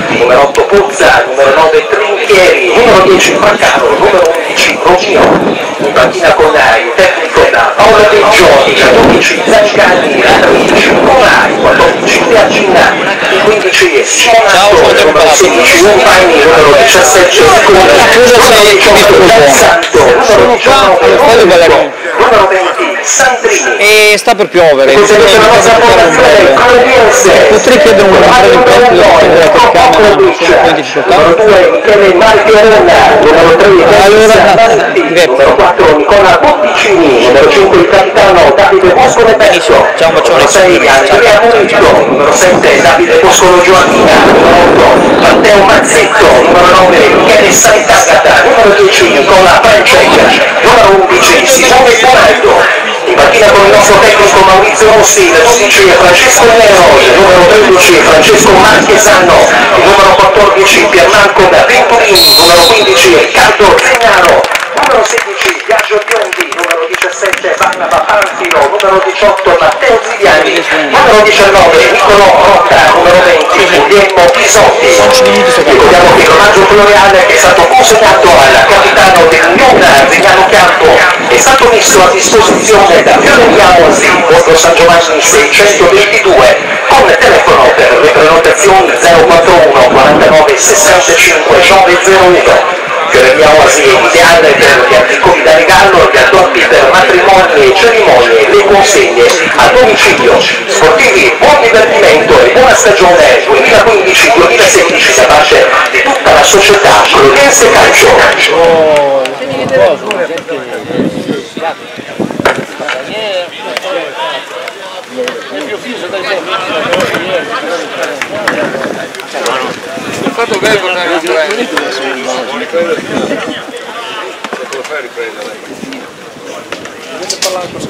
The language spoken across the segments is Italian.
numero 8 Pozza, numero 9 Trinchieri, numero 10 Maccaro, numero 11 Romino, in panchina con il tecnico da Paolo Beggioni, 12 Zancani, 13 Conai, 14 Piaggina, 15 Simonato, numero 16 Umpagni, numero 17 Sconi, numero 18 Santo, numero 19 numero 20 Sandrini. E sta per piovere, potrei chiedere un numero di prestito della telecamera, non sono un po' in difficoltà. Numero 2 Michele Martirella, numero 3 numero 4 Nicola Botticini, numero 5 il capitano Davide Boscolo Perso, numero 6 Andrea Murillo, numero 7 Davide Boscolo Gioacchina, numero 8 Matteo Mazzetto, numero 9 Michele Sant'Agata, numero 10 Nicola Francesca, numero 11 Simone Bonaldo. In panchina con il nostro tecnico Maurizio Rossi, il 12 Francesco Nero, il numero 13 Francesco Marchesano, il numero 14 Piermarco da Venturini, numero 15 Riccardo Zennaro, numero 16 Biagio Biondi, numero 17 Barnaba Panfilo, numero 18 Matteo Zigliani, numero 19 Niccolò Rocca, numero 20 Guglielmo Pisotti. Ricordiamo che l'omaggio floreale è stato consegnato al capitano dell'Unione Vignano Campo, è stato messo a disposizione da Fiorentina Osi, Borgo San Giovanni 622, con telefono per le prenotazioni 041 49 65 901. Fiorentina Osi è ideale per gli articoli da regalo, gli addobbi per matrimoni e cerimonie, le consegne a domicilio. Sportivi, buon divertimento e buona stagione 2015-2016 da parte di tutta la società Cludense Calcio. Fatto bene per andare a riprendere. Dovete parlare con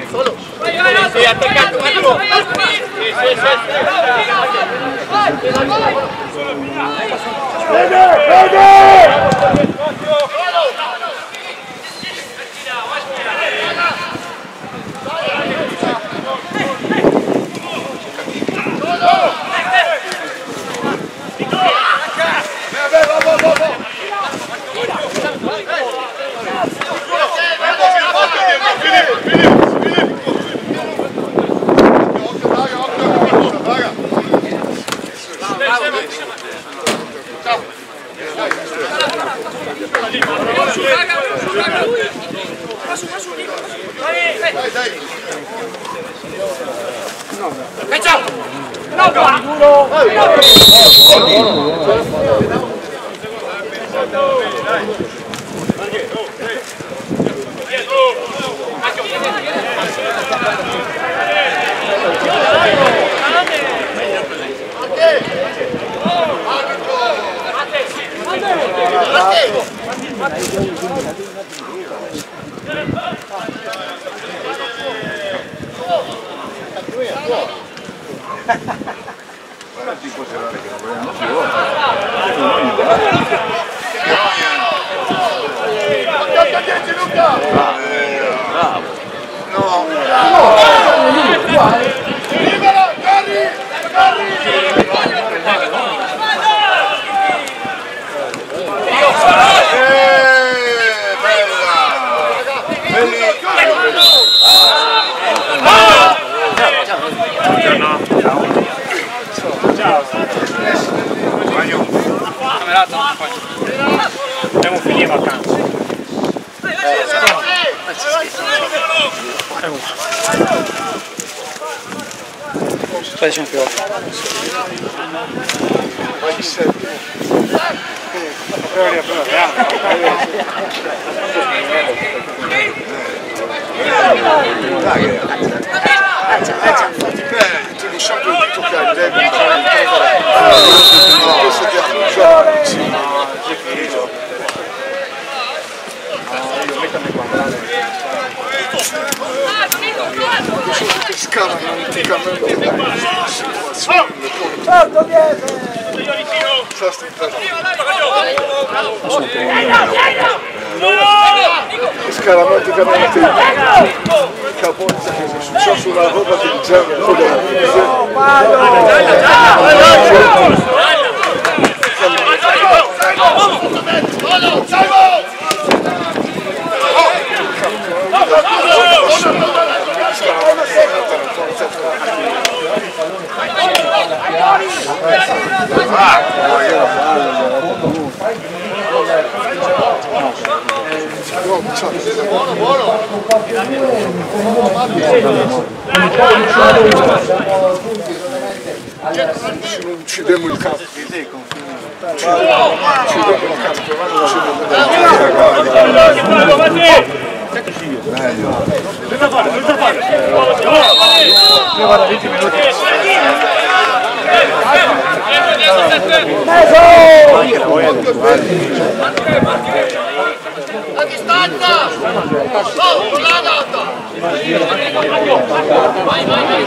Sì, attaccato, Matteo! Abbiamo finito a canto. Poi siamo più Tu sempre di toccare il debito, pescavano anticamente dai situazioni scaramanticamente Caponza che è successo una roba del genere uccidemmo il capo. A distanza! Oh, la data! Vai, vai, vai!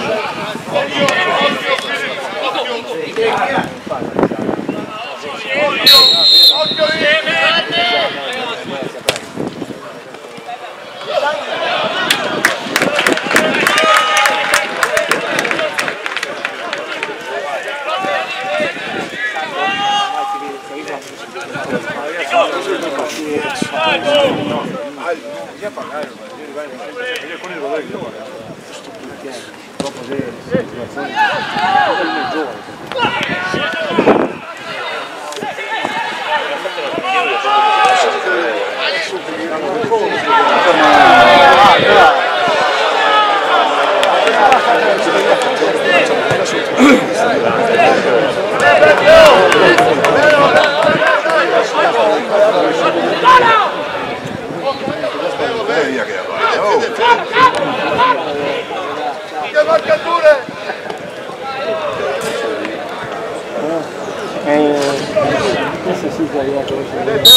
Che marcature! Questo si può arrivare Occhio dentro!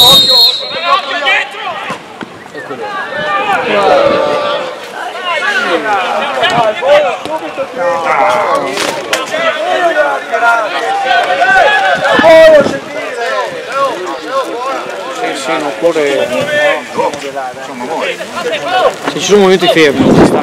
Sì, non occorre. Se ci sono momenti fermi, ci sta.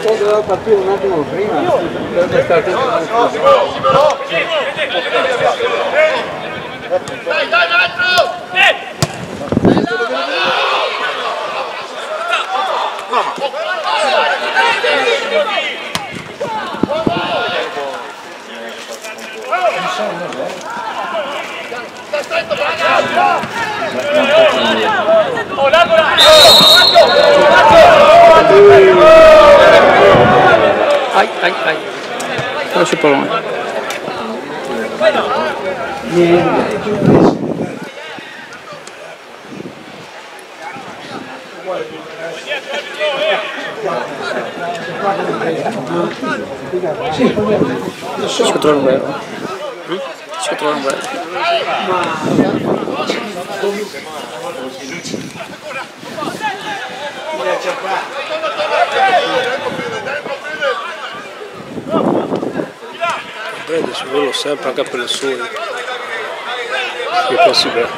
Doveva partire un attimo prima, sarebbe stato Dai, altro! Ai. Però c'è pallone. Si può trovare un bello. Si può trovare un bello. Brede su quello sempre anche per il sole. Che possibile.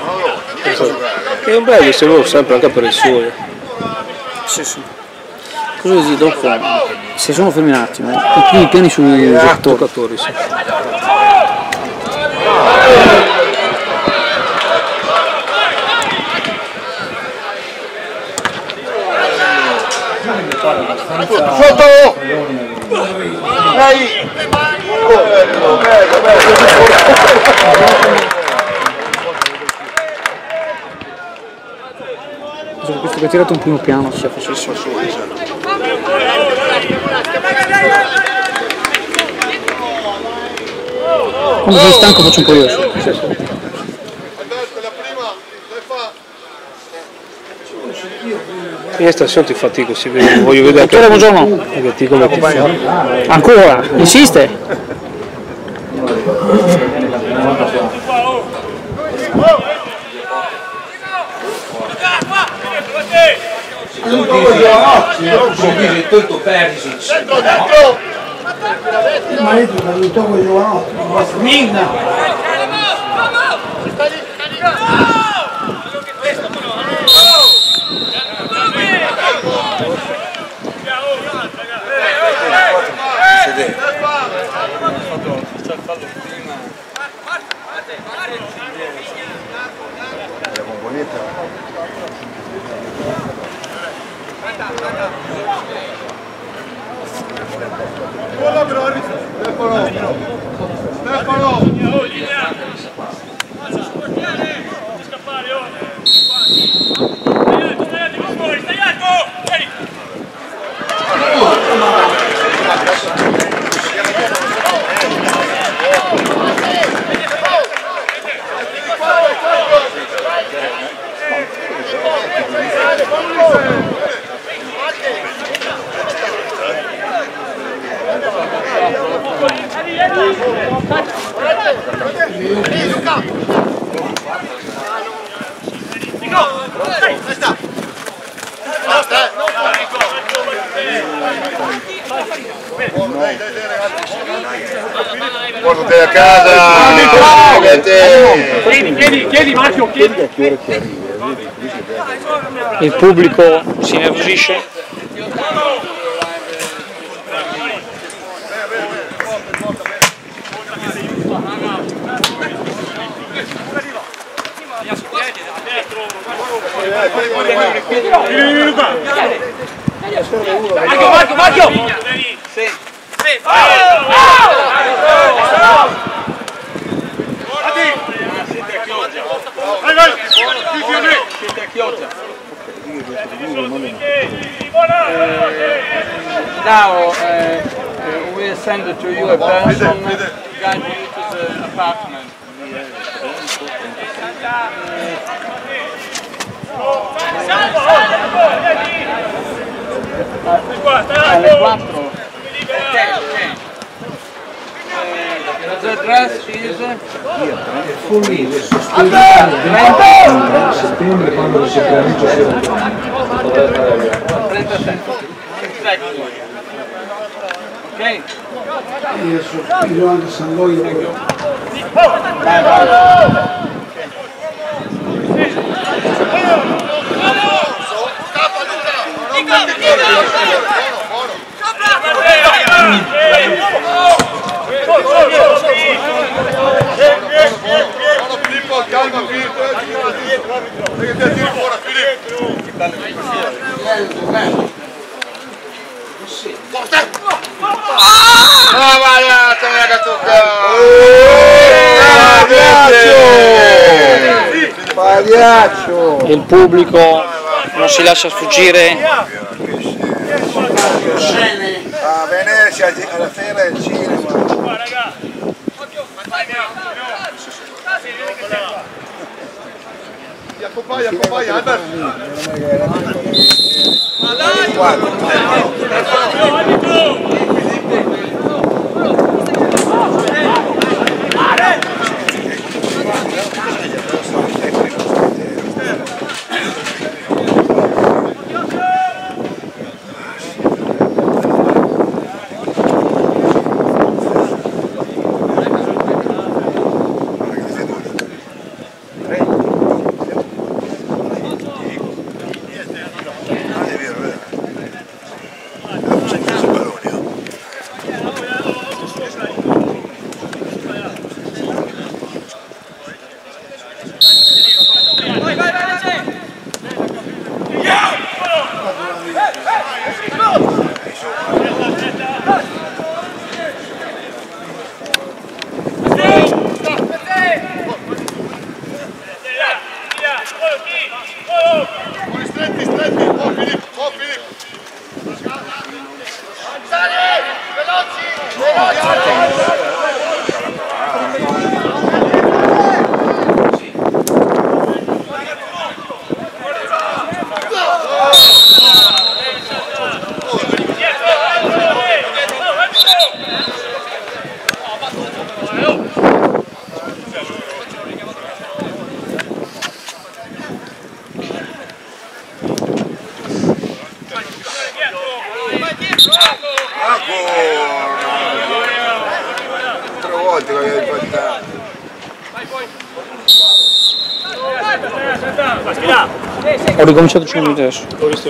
È un bello se lo sempre anche per il sole. Sì. Così dopo, se sono fermi un attimo, i piani sui Giocatori, sì. Sotto! Dai! Bello! Questo che ha tirato un primo piano sia facessimo su. Quando sei stanco faccio un po' io. Alberto, la prima, le fa. Io stasera ti fatico, si vede, voglio vedere Dottore, buongiorno. che ti come ti fa. Ancora? Insiste? Tutto Perisic. Dentro! Il marito mi ha detto con Giovanotti, Minna. Portate a casa! Chiedi Marco, chiedi! Il pubblico si nervosisce? Marco! Sì. Now we'll send it to you a person guide you to the apartment. Alle 4. The address is Forlì, settembre quando si comincia a 37. Ok? io sospiro anche San Loio. Filippo, calma Filippo, perché ti tiri fuori Filippo. Ah, vai, te ne tocca. Pagliaccio! E il pubblico non si lascia sfuggire. A Venezia, alla fiera del cinema. Accompagna, Albert. Ho ricominciato 5 minuti adesso. Ho visto.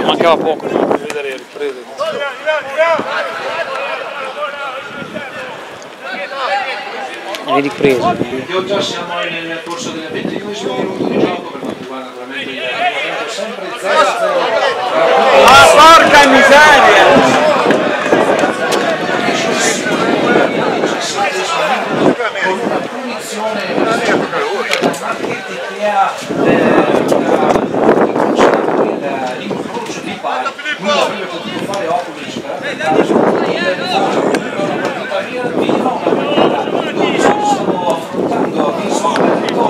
Mancava poco. Devi vedere le riprese. Le riprese. Io già siamo nel corso del 22esimo minuto di gioco per quanto riguarda naturalmente il tempo sempre 0-0. Ah, porca miseria! Con una punizione che ha l'incrocio di pari, lui avrebbe potuto fare Okulic per una partita viva, dove stavo affrontando a risolvere da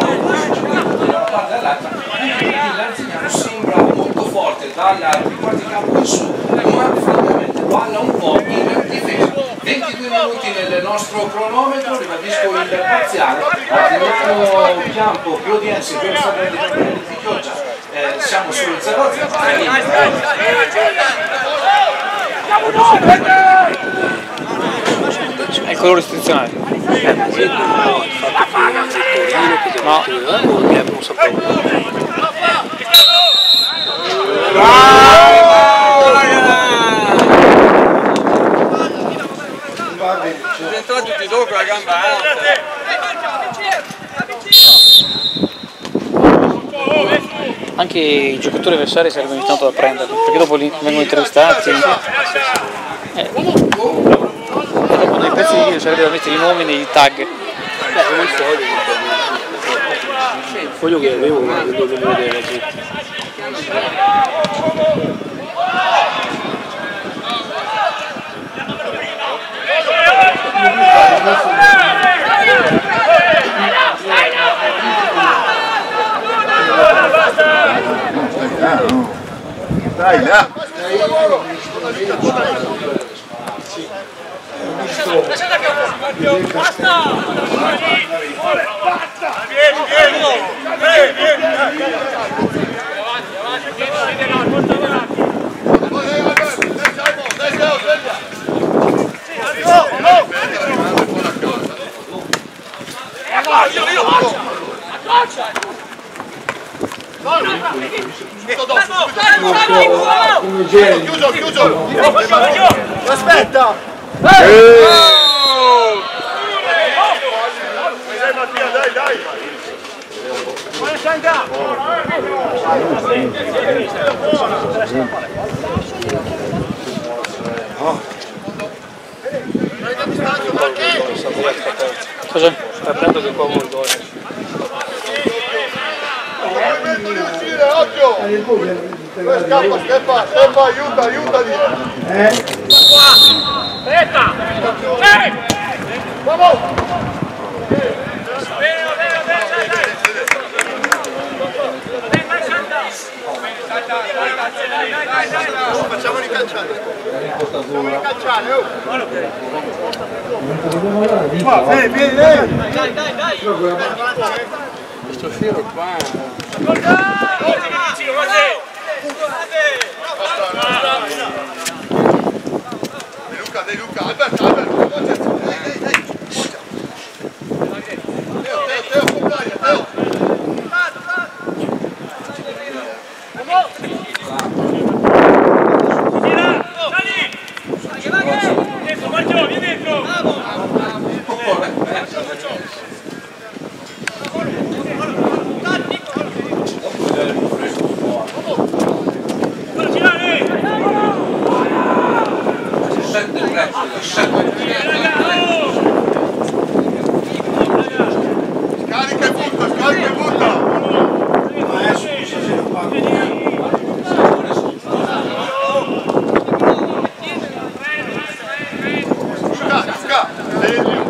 una parte all'altra, e l'Arzignano sembra molto forte dalla quarti campo in su, ma francamente balla un po' in difesa. 22 minuti nel nostro cronometro, ribadisco il parziale, al nostro campo più udienze, più stati di Chioggia, siamo sullo 0-0. È il colore istituzionale. No, non sapevo. Entrati tutti dopo la gamba alta. Anche i giocatori avversari servono ogni tanto da prenderli, perché dopo lì vengono intervistati. E dopo nei pezzi di video sarebbe da mettere i nomi nei tag. Come il foglio. Il foglio che avevo, ma lo devo vedere qui. Dai, là! Chiuso, chiuso! Aspetta! Dai, dai! Cosa? Sta prendendo che qua vuol dare. Movimento di uscire, occhio! Scappa, Steffa, aiuta, aiutali! Aspetta! Vamos! Facciamo ricalciare! Facciamo ricalciare, oh! Vieni, vieni, vieni! Dai! Questo filo qua. De Luca, Alberto, dai! Teo, compagna, Teo! Vieni dentro! Scarica e butta, scarica e butta! Luca, Lelio,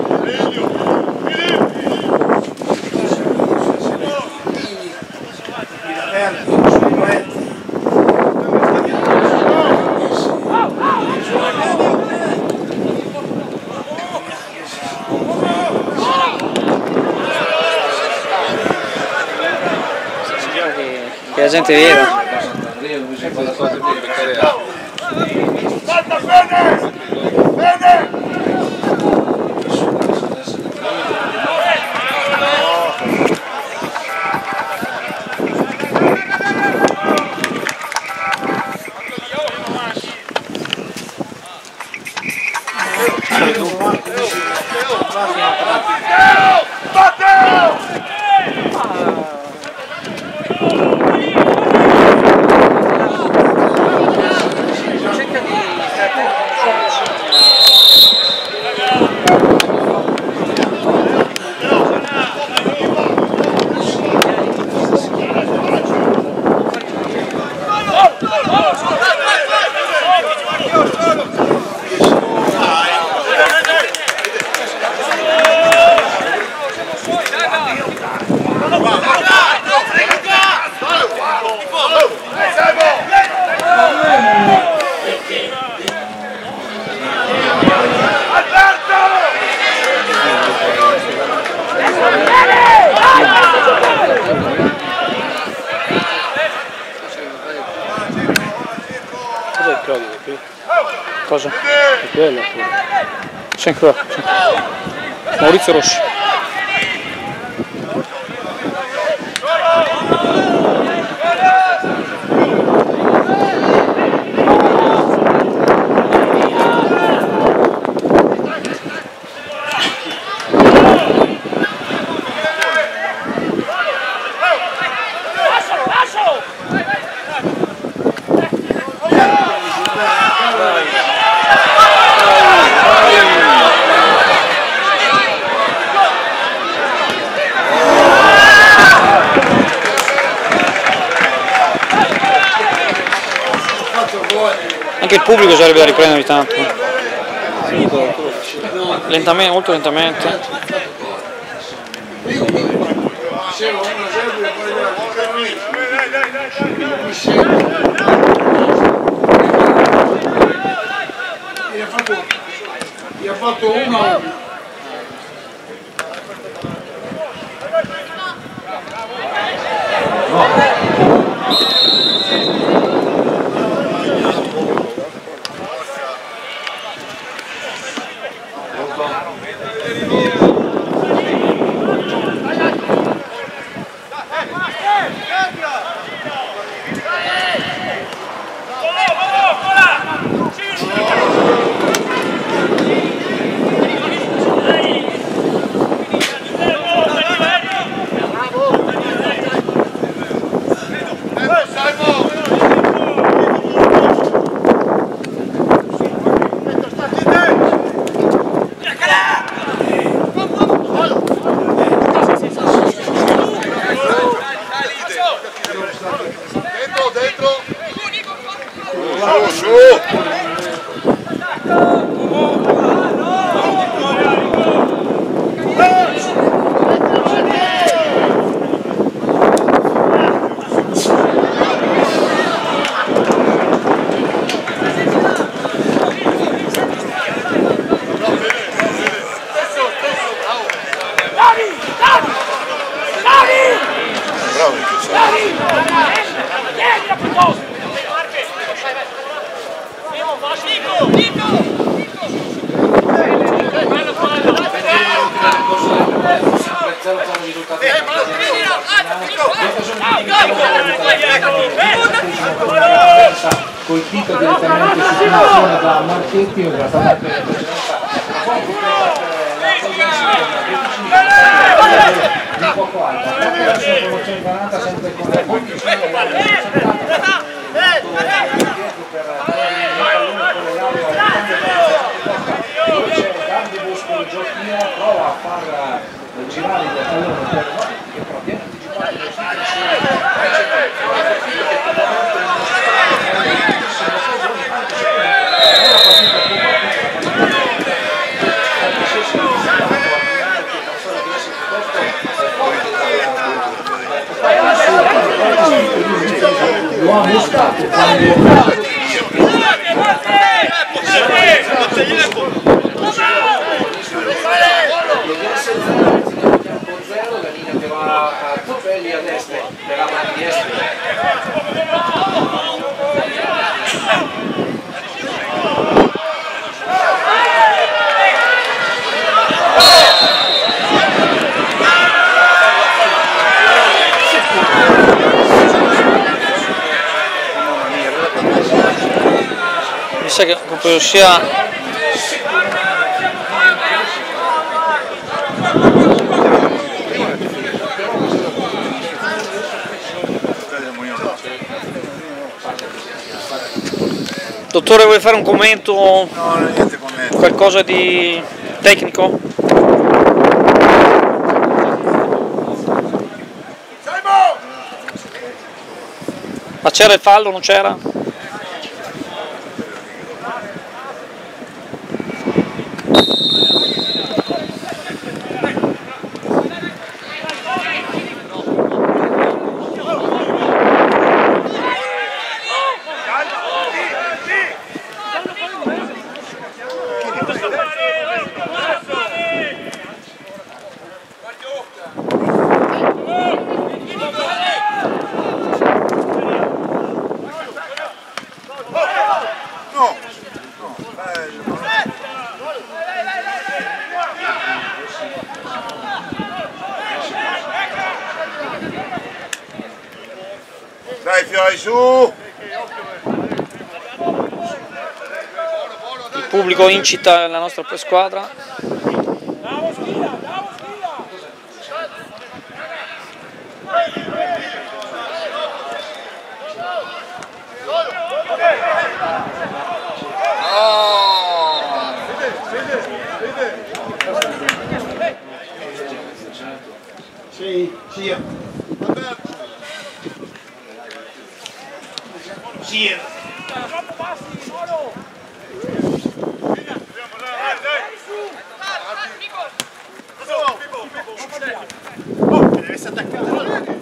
Che la gente veda. Salta bene! Bene! applaudono qui. Cosa? È quella pure. C'è ancora. Maurizio Rossi. Anche il pubblico sarebbe da riprendere tanto. Lentamente, molto lentamente. Gli ha fatto uno. Colpito direttamente su punizione da Marchetti o da Tabacco di poco alta, perché la sua promozione granata sempre con la condizione dove c'è Grande Bosco il giochino, prova a far girare il pallone per che però viene anticipato lo ha mostrato quando la linea che va a Topelli a destra per la mano di Mi sa che proprio sia Dottore, vuole fare un commento? No, niente commento. Qualcosa di tecnico? Ma c'era il fallo, non c'era? dai, su! Il pubblico incita la nostra squadra. Sì, sì. Sì. Deve essere attaccato.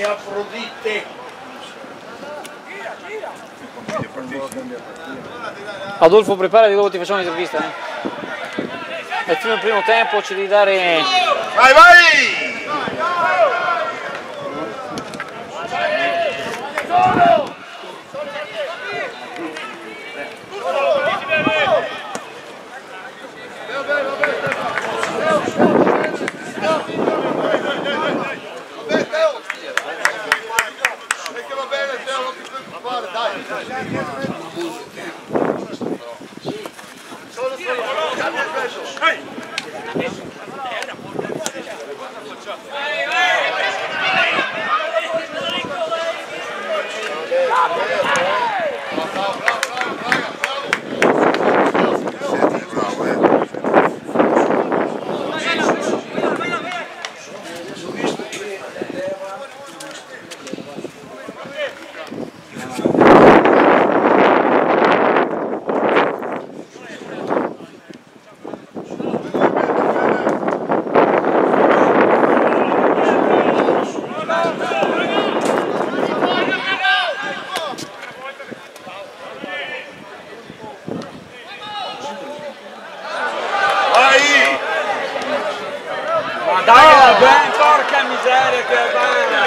Afrodite. Adolfo, preparati, dopo ti facciamo l'intervista. È il primo tempo, ci devi dare... Vai, vai! Dai, ben, porca miseria che bene!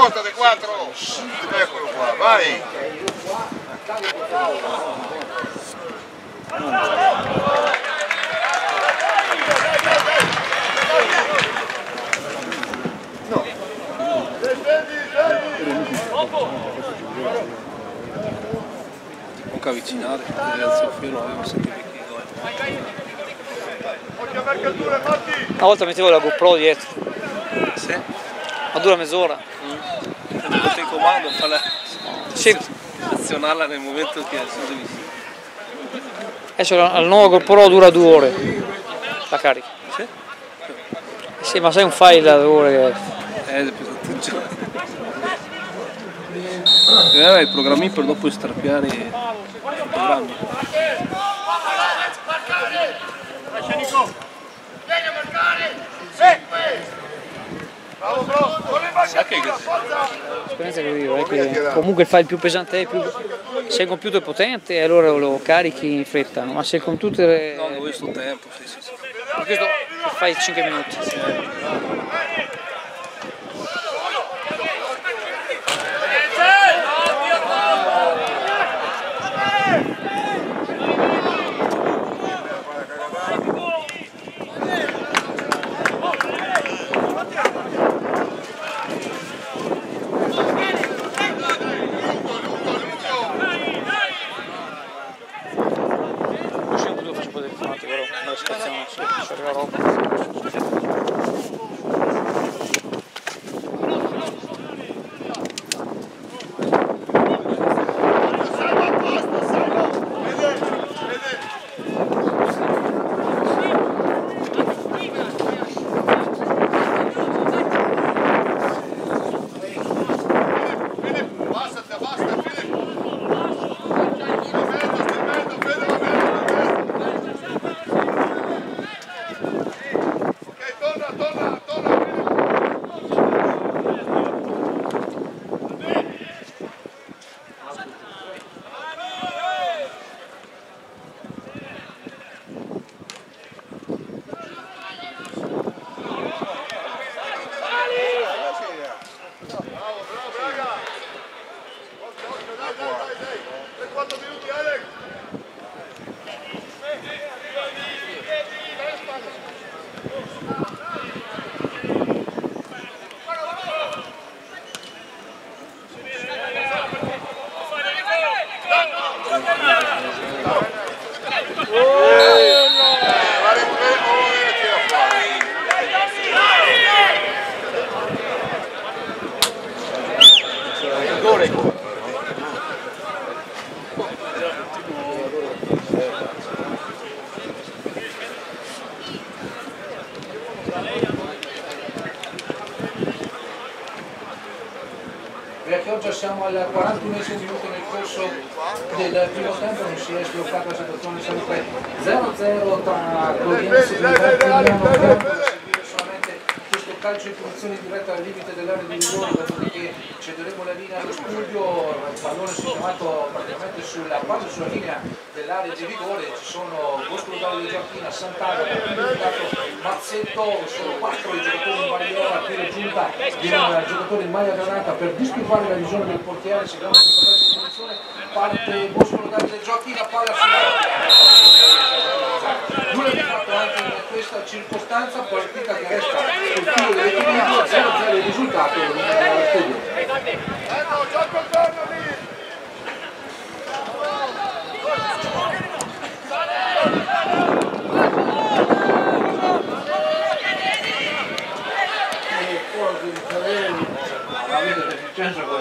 Spostate 4! Eccolo qua, vai! Poco avvicinare, grazie al filo avevo sentito vecchi gol. Una volta mettevo la GoPro dietro. Sì? Ma dura mezz'ora. Quando metti in comando, Sì. azionarla nel momento che sono visto. Adesso la nuova GoPro dura 2 ore. La carica. Sì? Sì, ma sai un file da 2 ore che... Tutti i giorni. I programmi per dopo strappiare i programmi. Sa che L'esperienza che vivo è che comunque il file più pesante è più... Se il computer è potente allora lo carichi in fretta, ma se il computer è... no, non ho visto tempo, sì. Questo fai 5 minuti. a Chioggia siamo al 41esimo minuto nel corso del primo tempo, non si è sbloccata la situazione sempre 0-0 tra Cloviense e Milano. Questo calcio in punizione diretta al limite dell'area di rigore, dopodiché cederemo la linea allo studio, il pallone sistemato praticamente sulla linea dell'area di rigore, ci sono Bosco Davide Giacchina, Sant'Agata, Mazzetto, sono 4 i giocatori in barriera, qui la giunta di un giocatore in maglia granata per disturbare la visione del portiere, secondo il calcio di punizione, parte Bosco Davide Giacchina, palla nulla di fatto anche in questa circostanza, partita che resta sul filo dell'equilibrio, 0-0 il risultato della stagione. E poi di Cavelli, la vita di Vincenzo con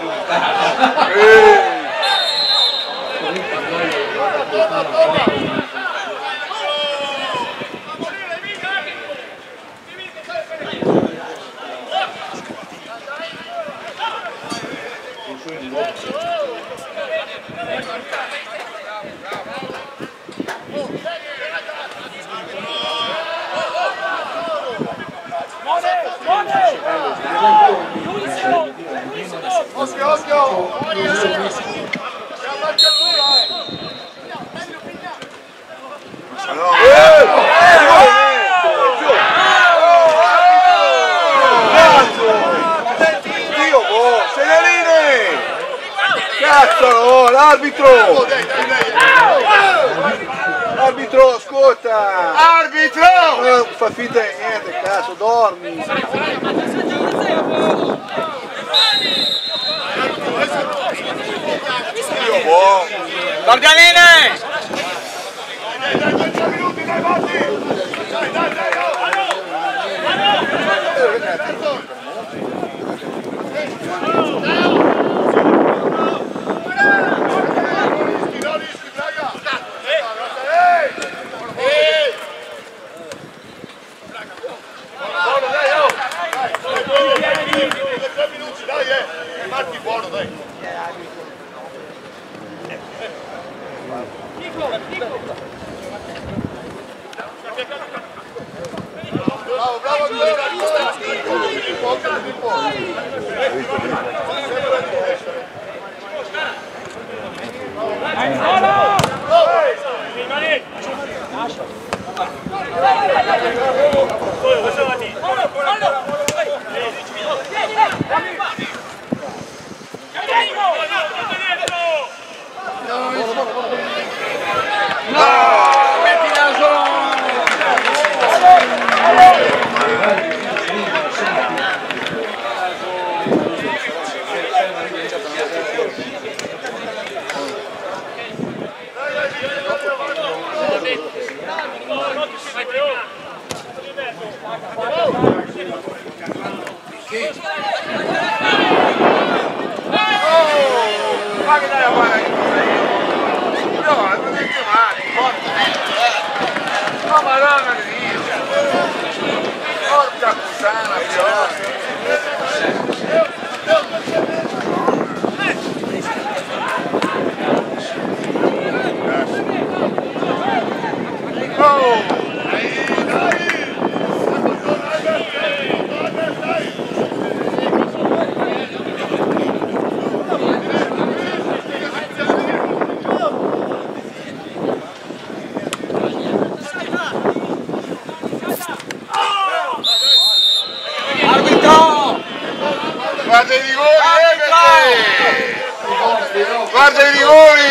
Arbitro! Arbitro, ascolta! Arbitro! Non fa finta di niente, cazzo, dormi! Guardialine! Guarda i rigori, guarda i rigori!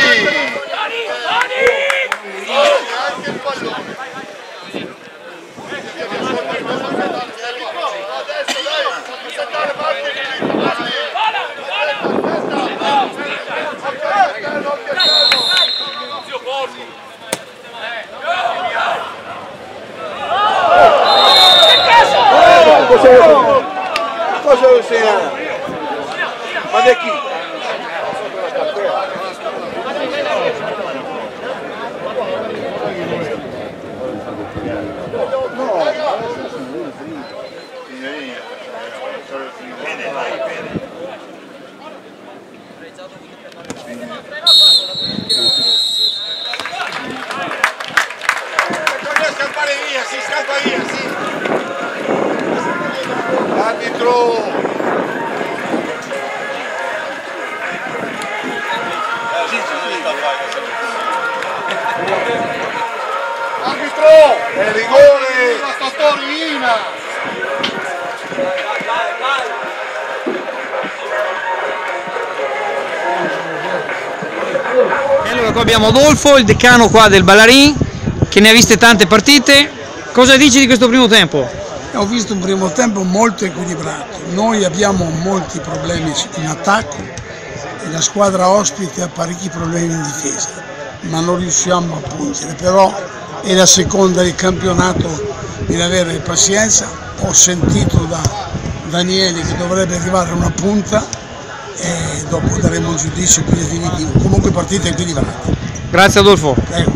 Anche il pallone! Adesso dai, saltare parte cosa lo segna? Ma di chi? Scappare via, si scappa via, sì. Arbitro. Arbitro! È rigore! La Torina! E allora qua abbiamo Adolfo, il decano qua del Ballarin, che ne ha viste tante partite. Cosa dici di questo primo tempo? Ho visto un primo tempo molto equilibrato. Noi abbiamo molti problemi in attacco e la squadra ospite ha parecchi problemi in difesa, ma non riusciamo a pungere. Però è la seconda del campionato, di avere pazienza. Ho sentito da Daniele che dovrebbe arrivare a una punta e dopo daremo un giudizio più definitivo. Comunque partita equilibrata. Grazie Adolfo. Prego.